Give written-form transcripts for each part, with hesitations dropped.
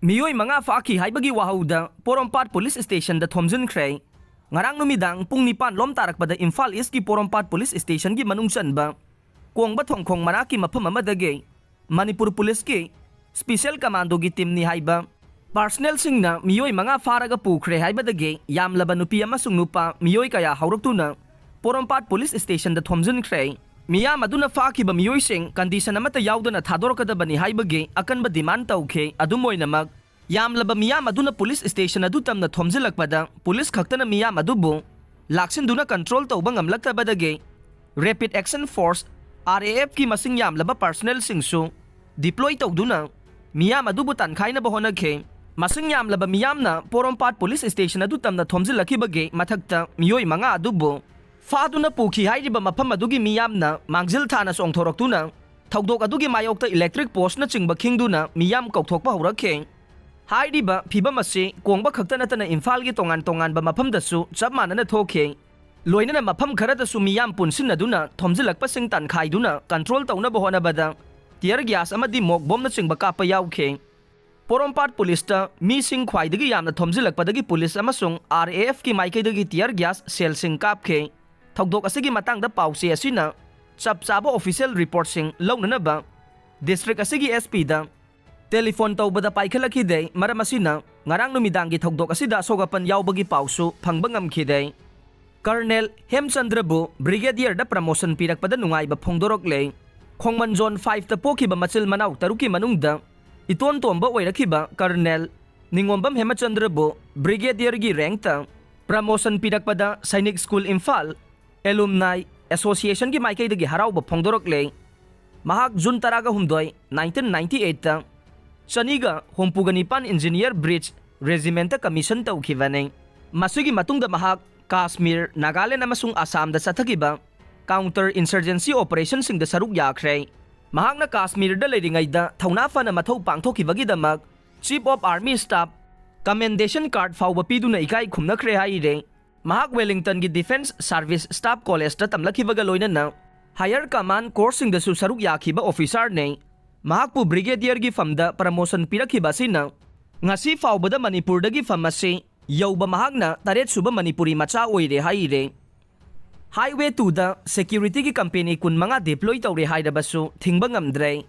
Miyoi mga faaki haibagi wahauda Porompat Police Station da thomjinkhre. Ngarang numidang pung nipan lom tarakpada Imphal East ki Porompat Police Station gi manungsan ba. Kuang ba thongkhong manaki mafam amadage Manipur Police ki Special Commando gi team ni haiba. Personnel sing na miyoi mga faraga pukre haibadage yamlaba nupi amasung nupa miyoi kaya hauruktuna Porompat Police Station da thomjinkhre. Miyam aduna fakiba miyoi sing kandisa namata yaudana thadorkadaba ni haibage akan ba demand tawkhe adumoy namag yamlaba miyam aduna police station adu tamna thomjilakpada police khaktana miyam adubu laksinduna control tawba ngamlaktabadage Rapid Action Force RAF ki masing yamlaba personnel singsu deploy tawduna miyam adubu tankhaina ba honaghe masing yamlaba miyamna Porompat Police Station adu tamna thomjilakibage mathakta miyoi manga adubu Faduna puki hairiba mafam adugi miyamna mangzil thana songthoroktuna thawdok adugi mayokta electric post na chingba khingduna miyam kauthokpa haurakhe hairiba phibam ase kongba khakta natana Imphal gi tongan ba mafam dasu chap manana thokhe loinana mafam khara dasu miyam punsin aduna thomjilakpa sing tan khaiduna control tawna ba hona bada tear gas amadi mok bom na chingba kapa yaukhe Porompat Police ta mi sing khwaidagi yamna thomjilakpadagi police amasung RAF ki maikaidagi tear gas sel sing kapkhe Thogdok asigi matangda pause asina chap chaba official report sing launana ba district asigi SP da telephone tawbada paikhalaki dei maram asina ngarang numidangi thogdok asida sogapan yaubagi pausu phangba ngamkhidei Colonel Hemchandra bu brigadier da promotion pirakpada nungaiba phongdorok le Khongman zone 5 ta pokiba machil manau taruki manungda iton tomba oirakiba Colonel Ningombam Hemchandra bu brigadier gi rank ta promotion pirakpada Sainik School Imphal Alumni Association ki maikaidagi harauba phongdorok le mahak June 12 1998 ta Chaniga Hompuga Nipan Engineer Bridge Regiment commission tawkhibane masigi matungda mahak Kashmir Nagaland amasung Assam da sathagiba counter insurgency operation sing da saruk yakhre mahakna Kashmir da leiringai da thauna fana mathau pangthokibagi damak Chief of Army Staff commendation card fawba piduna ikai khumnakhre haire Mahak Wellington gi Defense Service Staff College ta tamlakibaga loinana Higher Command course sing da su saruk yakhiba officer ne Mahak pu brigadier gi famda promotion pirakhiba sina ngasi fawbada Manipur dagi famase yauba mahakna taret suba Manipuri macha oire haire Highway 2 da security gi company kun manga deploy tawre haidabasu thingba ngamdre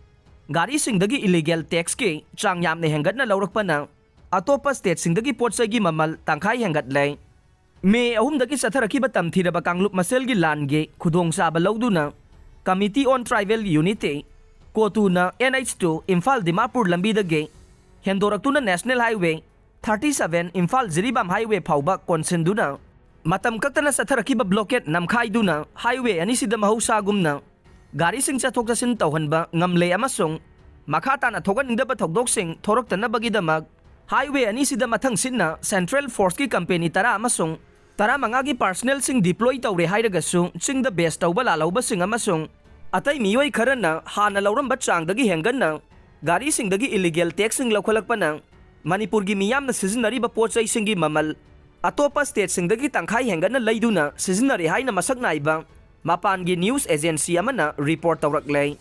gari sing dagi illegal tax ki chang yamne hengatna laurakpana atopa state sing dagi potsai gi mamal tangkhai hengatle May ahumdagi satharakiba tamthiraba kanglup maselgi lange khudong saba lauduna Committee on Tribal Unity Kotuna NH2 Imphal Dimapur lambidage hendoraktuna National Highway 37 Imphal Jiribam Highway phauba konsenduna matam kaktana satharakiba blockade namkhaiduna highway anisida mahusagumna gari sing chathok chasin tawhanba ngamle amasung makhata na thoganingdaba thokdok sing thoraktana bagidamag highway anisida mathang sinna Central Force ki company tara amasung Tara mangagi personnel sing deploy tawre hairagasu sing the best tawba lalauba sing amasung atay miyoi kharana hana lauramba changdagi henganna gari sing dagi illegal tax sing laukhalakpana Manipur gi miyam na sizinariba pochai sing gi mamal atopa state sing dagi tangkhai henganna leiduna sizinari haina masak naiba mapan gi news agency amana report tawraklay